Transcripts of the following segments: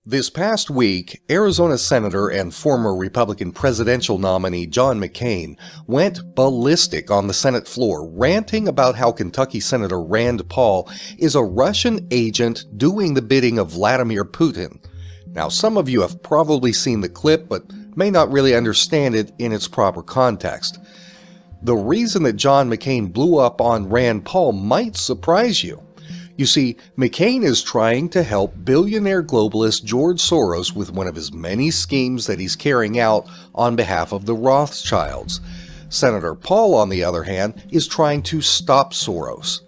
This past week, Arizona Senator and former Republican presidential nominee John McCain went ballistic on the Senate floor, ranting about how Kentucky Senator Rand Paul is a Russian agent doing the bidding of Vladimir Putin. Now, some of you have probably seen the clip, but may not really understand it in its proper context. The reason that John McCain blew up on Rand Paul might surprise you. You see, McCain is trying to help billionaire globalist George Soros with one of his many schemes that he's carrying out on behalf of the Rothschilds. Senator Paul, on the other hand, is trying to stop Soros.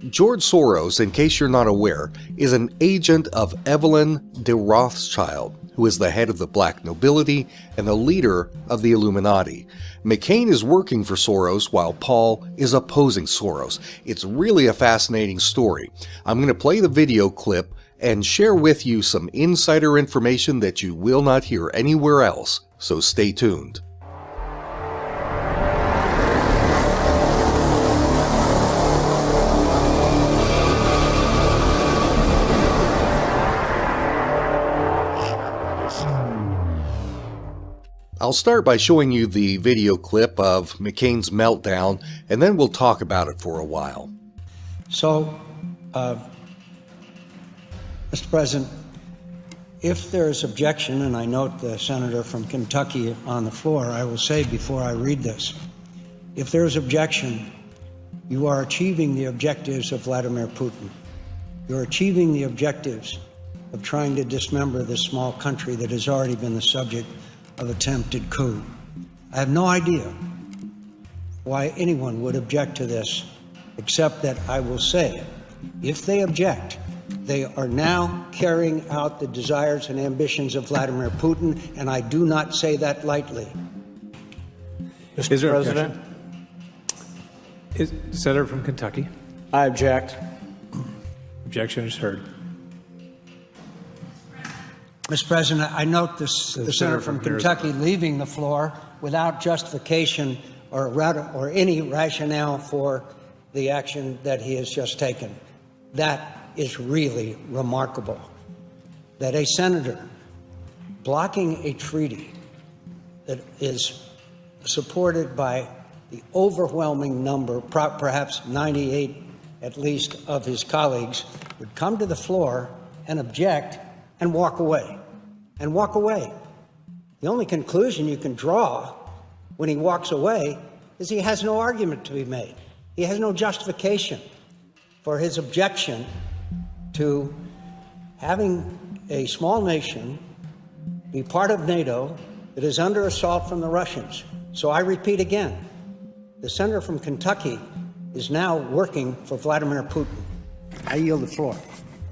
George Soros, in case you're not aware, is an agent of Evelyn de Rothschild, who is the head of the black nobility and the leader of the Illuminati. McCain is working for Soros while Paul is opposing Soros. It's really a fascinating story. I'm going to play the video clip and share with you some insider information that you will not hear anywhere else, so stay tuned. I'll start by showing you the video clip of McCain's meltdown, and then we'll talk about it for a while. So, Mr. President, if there is objection, and I note the senator from Kentucky on the floor, I will say before I read this, if there is objection, you are achieving the objectives of Vladimir Putin. You're achieving the objectives of trying to dismember this small country that has already been the subject of attempted coup. I have no idea why anyone would object to this, except that I will say, if they object, they are now carrying out the desires and ambitions of Vladimir Putin, and I do not say that lightly. Mr. President? Senator from Kentucky. I object. Objection is heard. Mr. President, I note the senator from Kentucky leaving the floor without justification or any rationale for the action that he has just taken. That is really remarkable. That a senator blocking a treaty that is supported by the overwhelming number, perhaps 98 at least, of his colleagues, would come to the floor and object and walk away. And walk away. The only conclusion you can draw when he walks away is he has no argument to be made. He has no justification for his objection to having a small nation be part of NATO that is under assault from the Russians. So I repeat again, the senator from Kentucky is now working for Vladimir Putin. I yield the floor.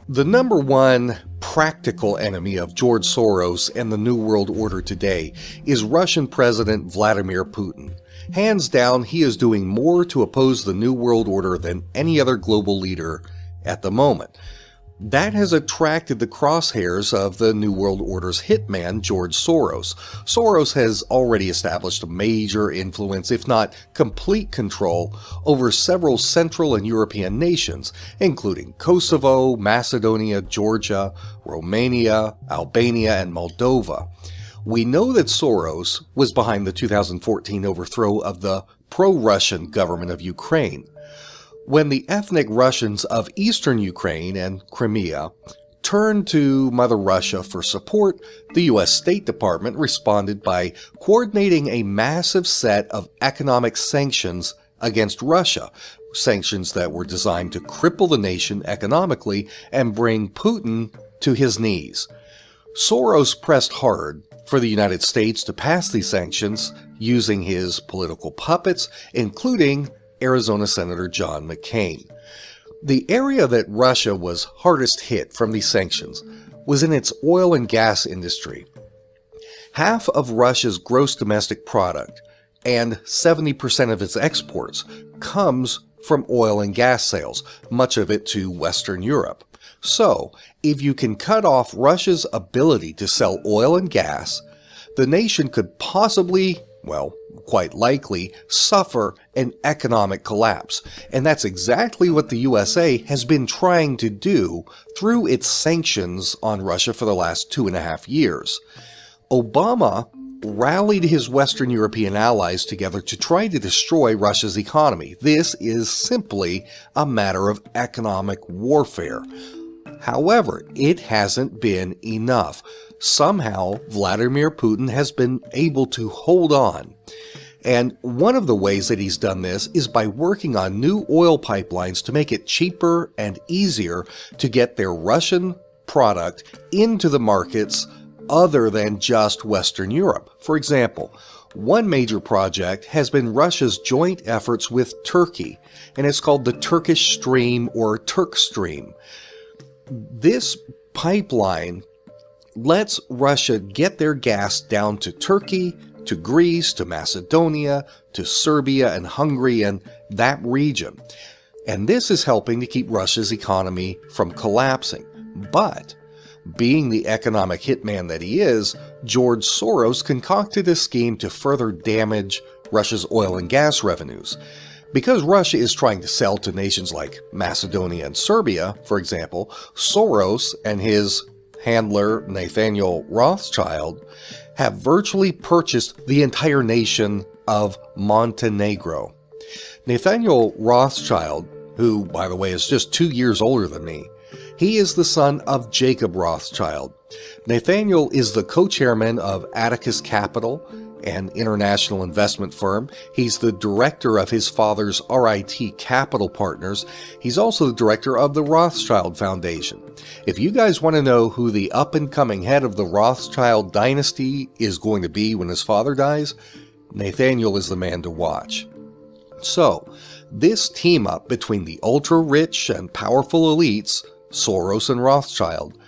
The number one practical enemy of George Soros and the New World Order today is Russian President Vladimir Putin. Hands down, he is doing more to oppose the New World Order than any other global leader at the moment. That has attracted the crosshairs of the New World Order's hitman, George Soros. Soros has already established a major influence, if not complete control, over several Central and European nations, including Kosovo, Macedonia, Georgia, Romania, Albania, and Moldova. We know that Soros was behind the 2014 overthrow of the pro-Russian government of Ukraine. When the ethnic Russians of eastern Ukraine and Crimea turned to Mother Russia for support, the U.S. State Department responded by coordinating a massive set of economic sanctions against Russia, sanctions that were designed to cripple the nation economically and bring Putin to his knees. Soros pressed hard for the United States to pass these sanctions using his political puppets, including Arizona Senator John McCain. The area that Russia was hardest hit from these sanctions was in its oil and gas industry. Half of Russia's gross domestic product and 70% of its exports comes from oil and gas sales, much of it to Western Europe. So, if you can cut off Russia's ability to sell oil and gas, the nation could possibly well, quite likely, suffer an economic collapse. And that's exactly what the USA has been trying to do through its sanctions on Russia for the last 2.5 years. Obama rallied his Western European allies together to try to destroy Russia's economy. This is simply a matter of economic warfare. However, it hasn't been enough. Somehow, Vladimir Putin has been able to hold on. And one of the ways that he's done this is by working on new oil pipelines to make it cheaper and easier to get their Russian product into the markets other than just Western Europe. For example, one major project has been Russia's joint efforts with Turkey, and it's called the Turkish Stream or Turk Stream. This pipeline lets Russia get their gas down to Turkey, to Greece, to Macedonia, to Serbia and Hungary and that region. And this is helping to keep Russia's economy from collapsing. But being the economic hitman that he is, George Soros concocted a scheme to further damage Russia's oil and gas revenues. Because Russia is trying to sell to nations like Macedonia and Serbia, for example, Soros and his handler Nathaniel Rothschild have virtually purchased the entire nation of Montenegro. Nathaniel Rothschild, who, by the way, is just 2 years older than me, he is the son of Jacob Rothschild. Nathaniel is the co-chairman of Atticus Capital, an international investment firm. He's the director of his father's RIT Capital Partners. He's also the director of the Rothschild Foundation. If you guys want to know who the up-and-coming head of the Rothschild dynasty is going to be when his father dies, Nathaniel is the man to watch. So, this team-up between the ultra-rich and powerful elites, Soros and Rothschild,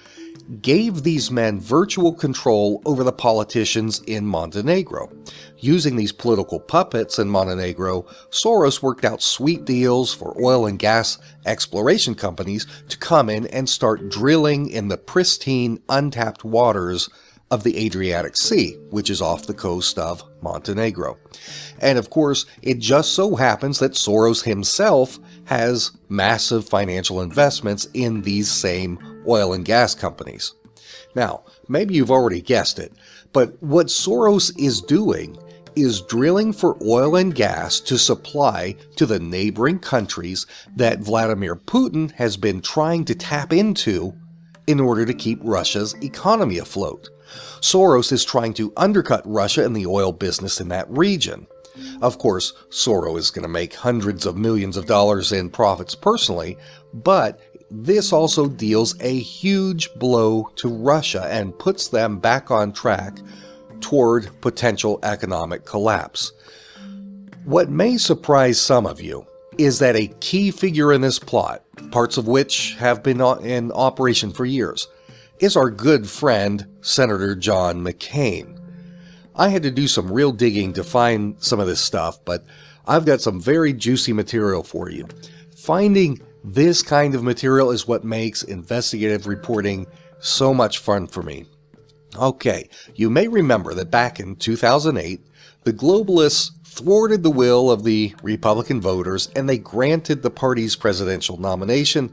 gave these men virtual control over the politicians in Montenegro. Using these political puppets in Montenegro, Soros worked out sweet deals for oil and gas exploration companies to come in and start drilling in the pristine, untapped waters of the Adriatic Sea, which is off the coast of Montenegro. And of course, it just so happens that Soros himself has massive financial investments in these same oil and gas companies. Now, maybe you've already guessed it, but what Soros is doing is drilling for oil and gas to supply to the neighboring countries that Vladimir Putin has been trying to tap into in order to keep Russia's economy afloat. Soros is trying to undercut Russia in the oil business in that region. Of course, Soros is going to make hundreds of millions of dollars in profits personally, but this also deals a huge blow to Russia and puts them back on track toward potential economic collapse. What may surprise some of you is that a key figure in this plot, parts of which have been in operation for years, is our good friend, Senator John McCain. I had to do some real digging to find some of this stuff, but I've got some very juicy material for you. Finding this kind of material is what makes investigative reporting so much fun for me. Okay, you may remember that back in 2008, the globalists thwarted the will of the Republican voters and they granted the party's presidential nomination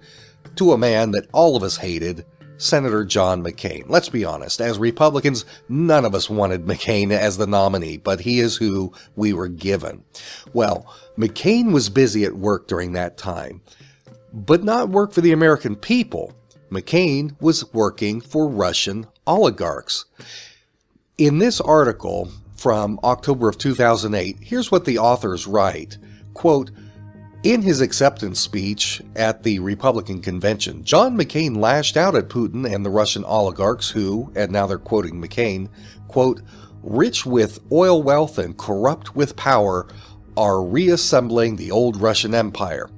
to a man that all of us hated, Senator John McCain. Let's be honest, as Republicans, none of us wanted McCain as the nominee, but he is who we were given. Well, McCain was busy at work during that time, but not work for the American people. McCain was working for Russian oligarchs. In this article from October of 2008, here's what the authors write. Quote, in his acceptance speech at the Republican convention, John McCain lashed out at Putin and the Russian oligarchs who, and now they're quoting McCain, quote, rich with oil wealth and corrupt with power, are reassembling the old Russian Empire.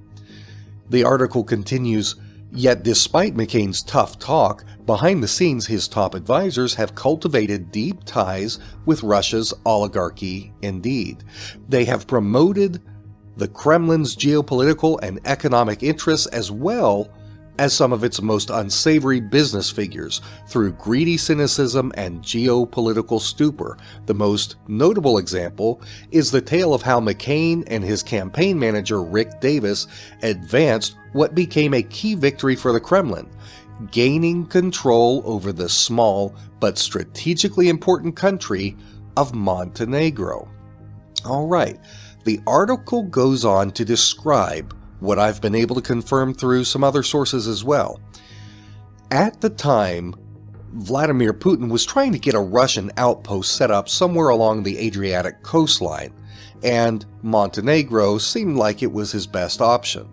The article continues, yet despite McCain's tough talk, behind the scenes his top advisors have cultivated deep ties with Russia's oligarchy indeed. They have promoted the Kremlin's geopolitical and economic interests as well as some of its most unsavory business figures through greedy cynicism and geopolitical stupor. The most notable example is the tale of how McCain and his campaign manager Rick Davis advanced what became a key victory for the Kremlin, gaining control over the small but strategically important country of Montenegro. All right, the article goes on to describe what I've been able to confirm through some other sources as well. At the time, Vladimir Putin was trying to get a Russian outpost set up somewhere along the Adriatic coastline, and Montenegro seemed like it was his best option.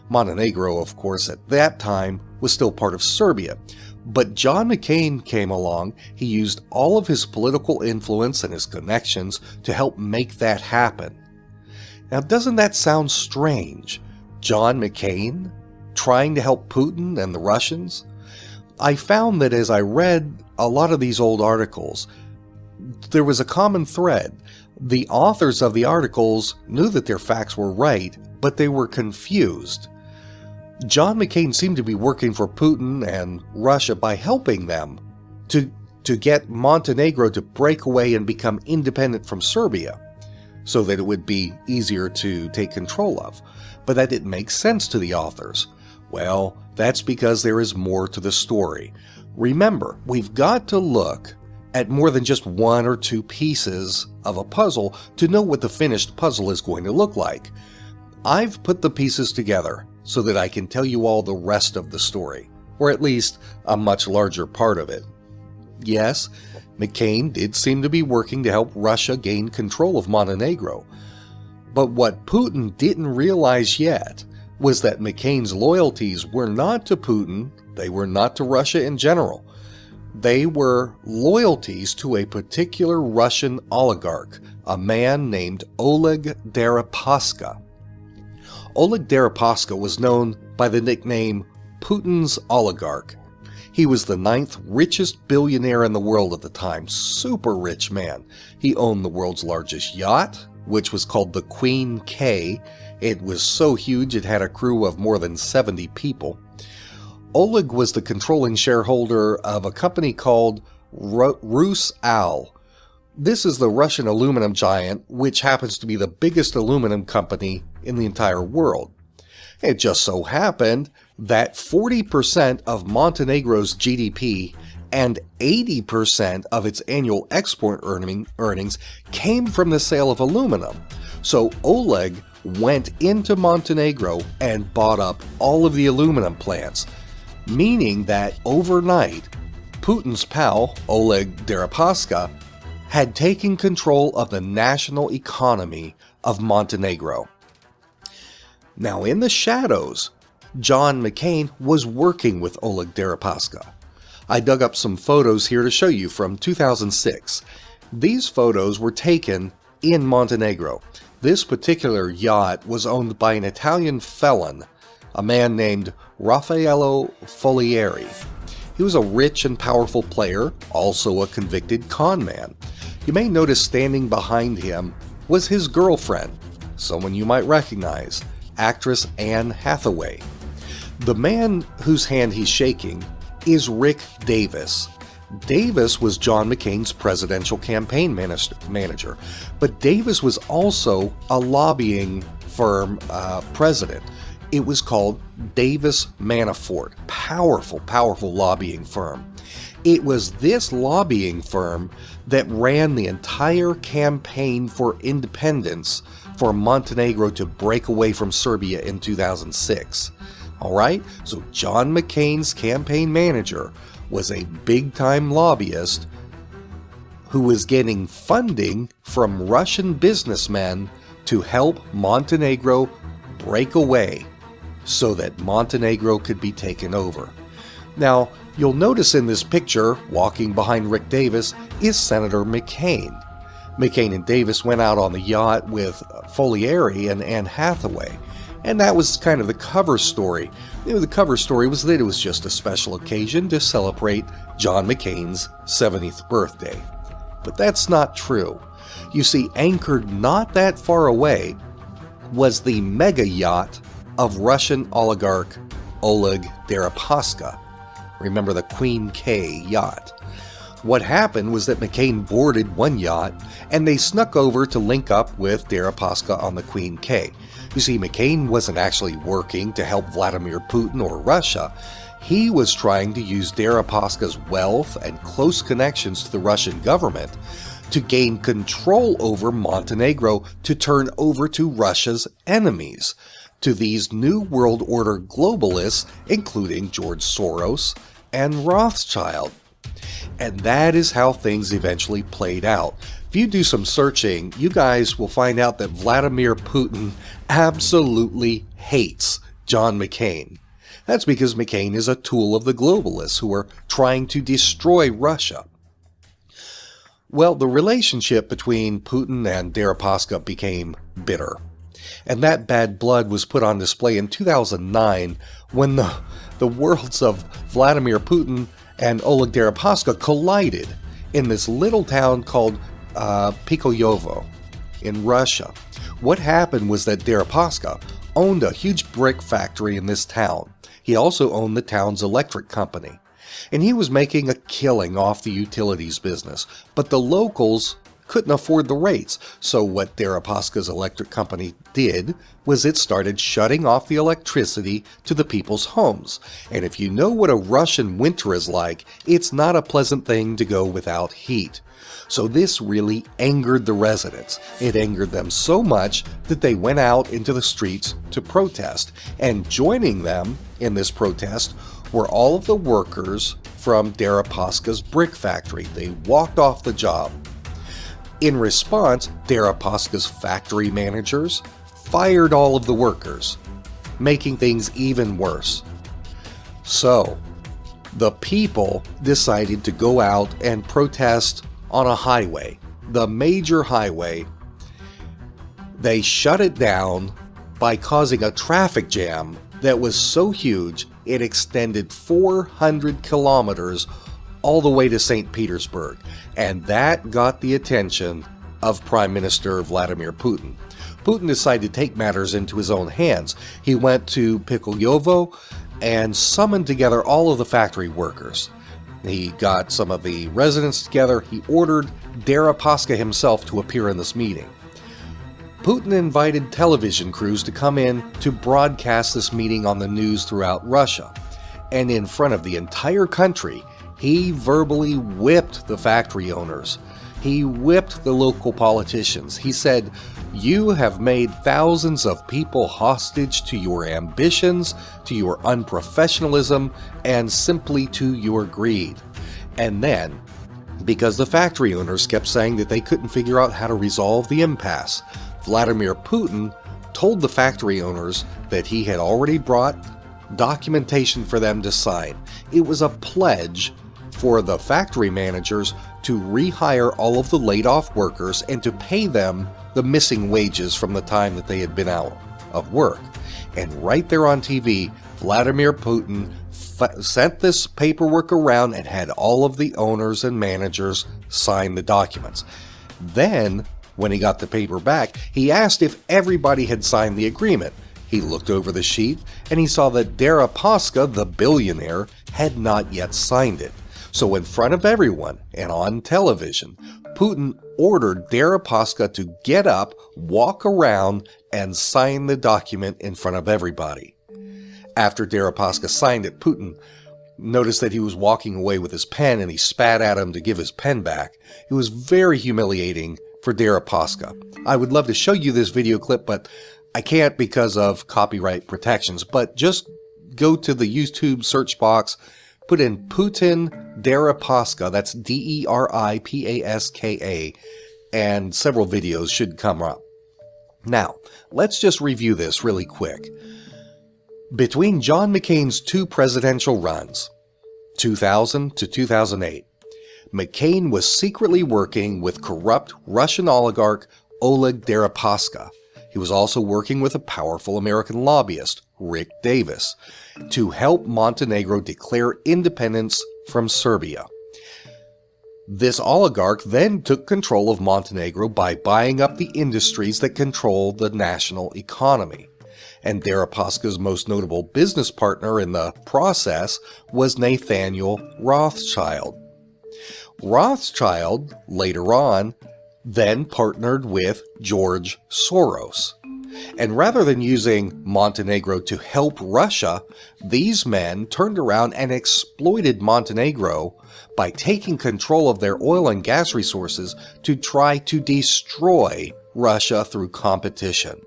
Montenegro, of course, at that time was still part of Serbia, but John McCain came along. He used all of his political influence and his connections to help make that happen. Now, doesn't that sound strange? John McCain trying to help Putin and the Russians? I found that as I read a lot of these old articles, there was a common thread. The authors of the articles knew that their facts were right, but they were confused. John McCain seemed to be working for Putin and Russia by helping them to get Montenegro to break away and become independent from Serbia, so that it would be easier to take control of. But that didn't make sense to the authors. Well, that's because there is more to the story. Remember, we've got to look at more than just one or two pieces of a puzzle to know what the finished puzzle is going to look like. I've put the pieces together so that I can tell you all the rest of the story, or at least a much larger part of it. Yes, McCain did seem to be working to help Russia gain control of Montenegro. But what Putin didn't realize yet was that McCain's loyalties were not to Putin, they were not to Russia in general. They were loyalties to a particular Russian oligarch, a man named Oleg Deripaska. Oleg Deripaska was known by the nickname Putin's oligarch. He was the 9th richest billionaire in the world at the time, super rich man. He owned the world's largest yacht, which was called the Queen K. It was so huge it had a crew of more than 70 people. Oleg was the controlling shareholder of a company called Rusal. This is the Russian aluminum giant, which happens to be the biggest aluminum company in the entire world. It just so happened that 40% of Montenegro's GDP and 80% of its annual export earnings came from the sale of aluminum. So Oleg went into Montenegro and bought up all of the aluminum plants, meaning that overnight, Putin's pal, Oleg Deripaska, had taken control of the national economy of Montenegro. Now, in the shadows, John McCain was working with Oleg Deripaska. I dug up some photos here to show you from 2006. These photos were taken in Montenegro. This particular yacht was owned by an Italian felon, a man named Raffaello Folieri. He was a rich and powerful player, also a convicted con man. You may notice standing behind him was his girlfriend, someone you might recognize, actress Anne Hathaway. The man whose hand he's shaking is Rick Davis. Davis was John McCain's presidential campaign manager, but Davis was also a lobbying firm president. It was called Davis Manafort. Powerful lobbying firm. It was this lobbying firm that ran the entire campaign for independence for Montenegro to break away from Serbia in 2006. All right, so John McCain's campaign manager was a big-time lobbyist who was getting funding from Russian businessmen to help Montenegro break away so that Montenegro could be taken over. Now, you'll notice in this picture, walking behind Rick Davis, is Senator McCain. McCain and Davis went out on the yacht with Folieri and Anne Hathaway. And that was kind of the cover story. The cover story was that it was just a special occasion to celebrate John McCain's 70th birthday. But that's not true. You see, anchored not that far away was the mega yacht of Russian oligarch Oleg Deripaska. Remember the Queen K yacht. What happened was that McCain boarded one yacht and they snuck over to link up with Deripaska on the Queen K. You see, McCain wasn't actually working to help Vladimir Putin or Russia. He was trying to use Deripaska's wealth and close connections to the Russian government to gain control over Montenegro to turn over to Russia's enemies, to these New World Order globalists, including George Soros and Rothschild. And that is how things eventually played out. If you do some searching, you guys will find out that Vladimir Putin absolutely hates John McCain. That's because McCain is a tool of the globalists who are trying to destroy Russia. Well, the relationship between Putin and Deripaska became bitter. And that bad blood was put on display in 2009 when the worlds of Vladimir Putin and Oleg Deripaska collided in this little town called Pikoyovo in Russia. What happened was that Deripaska owned a huge brick factory in this town. He also owned the town's electric company. And he was making a killing off the utilities business, but the locals couldn't afford the rates. So what Deripaska's electric company did was it started shutting off the electricity to the people's homes. And if you know what a Russian winter is like, it's not a pleasant thing to go without heat. So this really angered the residents. It angered them so much that they went out into the streets to protest. And joining them in this protest were all of the workers from Deripaska's brick factory. They walked off the job. In response, Deripaska's factory managers fired all of the workers, making things even worse. So, the people decided to go out and protest on a highway, the major highway. They shut it down by causing a traffic jam that was so huge it extended 400 kilometers all the way to St. Petersburg, and that got the attention of Prime Minister Vladimir Putin. Putin decided to take matters into his own hands. He went to Pikoyovo and summoned together all of the factory workers. He got some of the residents together. He ordered Deripaska himself to appear in this meeting. Putin invited television crews to come in to broadcast this meeting on the news throughout Russia. And in front of the entire country, he verbally whipped the factory owners. He whipped the local politicians. He said, "You have made thousands of people hostage to your ambitions, to your unprofessionalism, and simply to your greed." And then, because the factory owners kept saying that they couldn't figure out how to resolve the impasse, Vladimir Putin told the factory owners that he had already brought documentation for them to sign. It was a pledge for the factory managers to rehire all of the laid-off workers and to pay them the missing wages from the time that they had been out of work. And right there on TV, Vladimir Putin sent this paperwork around and had all of the owners and managers sign the documents. Then, when he got the paper back, he asked if everybody had signed the agreement. He looked over the sheet and he saw that Deripaska, the billionaire, had not yet signed it. So in front of everyone and on television, Putin ordered Deripaska to get up, walk around, and sign the document in front of everybody. After Deripaska signed it, Putin noticed that he was walking away with his pen and he spat at him to give his pen back. It was very humiliating for Deripaska. I would love to show you this video clip, but I can't because of copyright protections. But just go to the YouTube search box, put in Putin Deripaska, that's Deripaska, and several videos should come up. Now, let's just review this really quick. Between John McCain's two presidential runs, 2000 to 2008, McCain was secretly working with corrupt Russian oligarch Oleg Deripaska. He was also working with a powerful American lobbyist, Rick Davis, to help Montenegro declare independence from Serbia. This oligarch then took control of Montenegro by buying up the industries that control the national economy. and Deripaska's most notable business partner in the process was Nathaniel Rothschild. Rothschild, later on, then partnered with George Soros. And rather than using Montenegro to help Russia, these men turned around and exploited Montenegro by taking control of their oil and gas resources to try to destroy Russia through competition.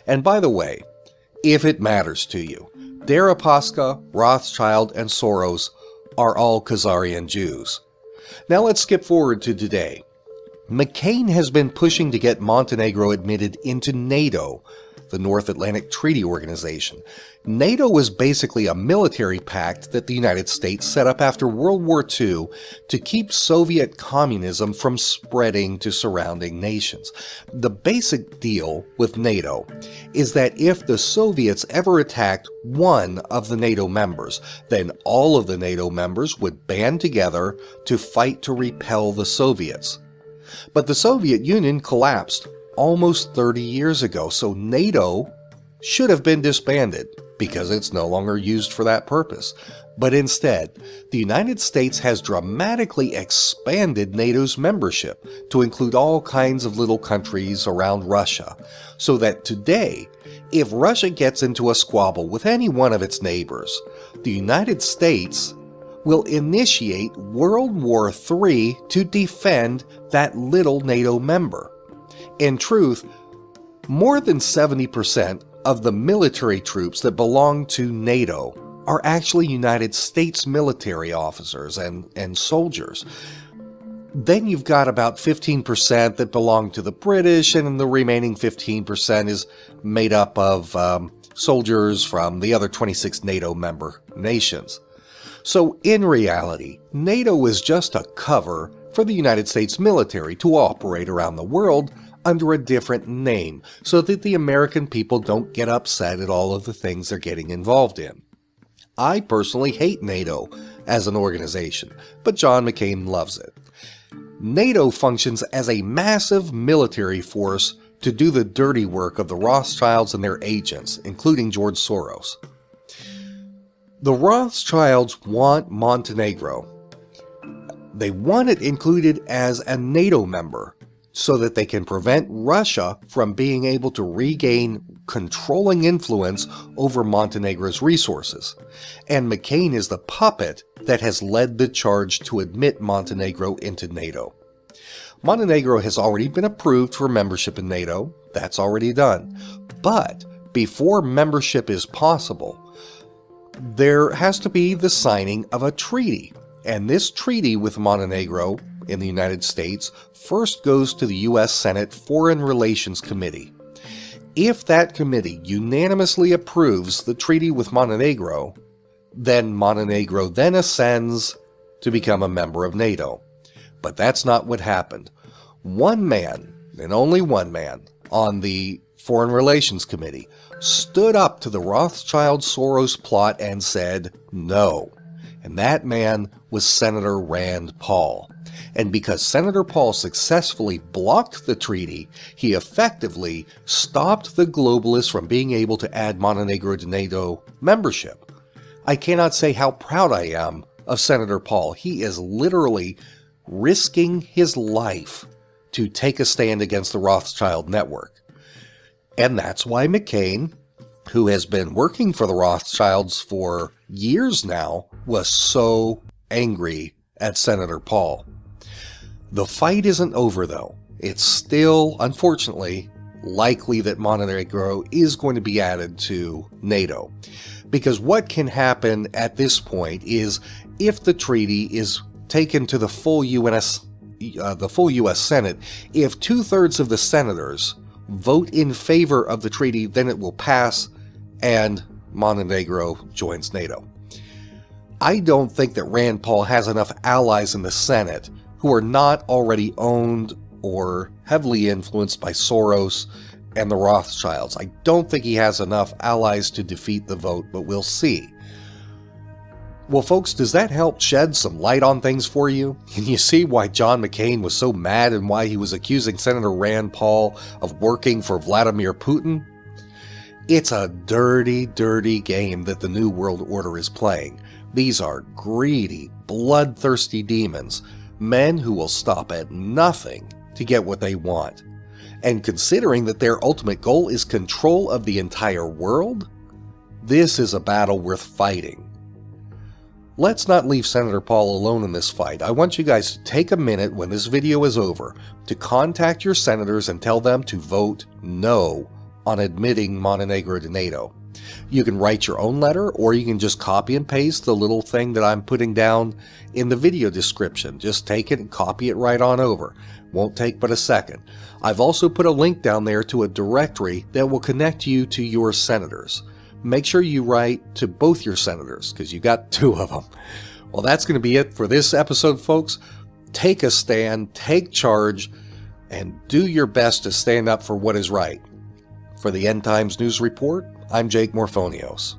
And by the way, if it matters to you, Deripaska, Rothschild, and Soros are all Khazarian Jews. Now let's skip forward to today. McCain has been pushing to get Montenegro admitted into NATO, the North Atlantic Treaty Organization. NATO was basically a military pact that the United States set up after World War II to keep Soviet communism from spreading to surrounding nations. The basic deal with NATO is that if the Soviets ever attacked one of the NATO members, then all of the NATO members would band together to fight to repel the Soviets. But the Soviet Union collapsed almost 30 years ago, so NATO should have been disbanded because it's no longer used for that purpose. But instead, the United States has dramatically expanded NATO's membership to include all kinds of little countries around Russia, so that today, if Russia gets into a squabble with any one of its neighbors, the United States will initiate World War III to defend that little NATO member. In truth, more than 70% of the military troops that belong to NATO are actually United States military officers and soldiers. Then you've got about 15% that belong to the British, and the remaining 15% is made up of soldiers from the other 26 NATO member nations. So in reality, NATO is just a cover for the United States military to operate around the world under a different name, so that the American people don't get upset at all of the things they're getting involved in. I personally hate NATO as an organization, but John McCain loves it. NATO functions as a massive military force to do the dirty work of the Rothschilds and their agents, including George Soros. The Rothschilds want Montenegro. They want it included as a NATO member so that they can prevent Russia from being able to regain controlling influence over Montenegro's resources. And McCain is the puppet that has led the charge to admit Montenegro into NATO. Montenegro has already been approved for membership in NATO. That's already done. But before membership is possible, there has to be the signing of a treaty. And this treaty with Montenegro in the United States first goes to the U.S. Senate Foreign Relations Committee. If that committee unanimously approves the treaty with Montenegro, then Montenegro then ascends to become a member of NATO. But that's not what happened. One man, and only one man, on the Foreign Relations Committee stood up to the Rothschild-Soros plot and said no. And that man was Senator Rand Paul. And because Senator Paul successfully blocked the treaty, he effectively stopped the globalists from being able to add Montenegro to NATO membership. I cannot say how proud I am of Senator Paul. He is literally risking his life to take a stand against the Rothschild network. And that's why McCain, who has been working for the Rothschilds for years now, was so angry at Senator Paul. The fight isn't over, though. It's still, unfortunately, likely that Montenegro is going to be added to NATO. Because what can happen at this point is, if the treaty is taken to the full U.S. Senate, if 2/3 of the senators vote in favor of the treaty, then it will pass and Montenegro joins NATO. I don't think that Rand Paul has enough allies in the Senate who are not already owned or heavily influenced by Soros and the Rothschilds. I don't think he has enough allies to defeat the vote, but we'll see. Well, folks, does that help shed some light on things for you? Can you see why John McCain was so mad and why he was accusing Senator Rand Paul of working for Vladimir Putin? It's a dirty, dirty game that the New World Order is playing. These are greedy, bloodthirsty demons, men who will stop at nothing to get what they want. And considering that their ultimate goal is control of the entire world, this is a battle worth fighting. Let's not leave Senator Paul alone in this fight. I want you guys to take a minute when this video is over to contact your senators and tell them to vote no on admitting Montenegro to NATO. You can write your own letter, or you can just copy and paste the little thing that I'm putting down in the video description. Just take it and copy it right on over. Won't take but a second. I've also put a link down there to a directory that will connect you to your senators. Make sure you write to both your senators, because you got 2 of them. Well, that's going to be it for this episode, folks. Take a stand, take charge, and do your best to stand up for what is right. For the End Times News Report, I'm Jake Morphonios.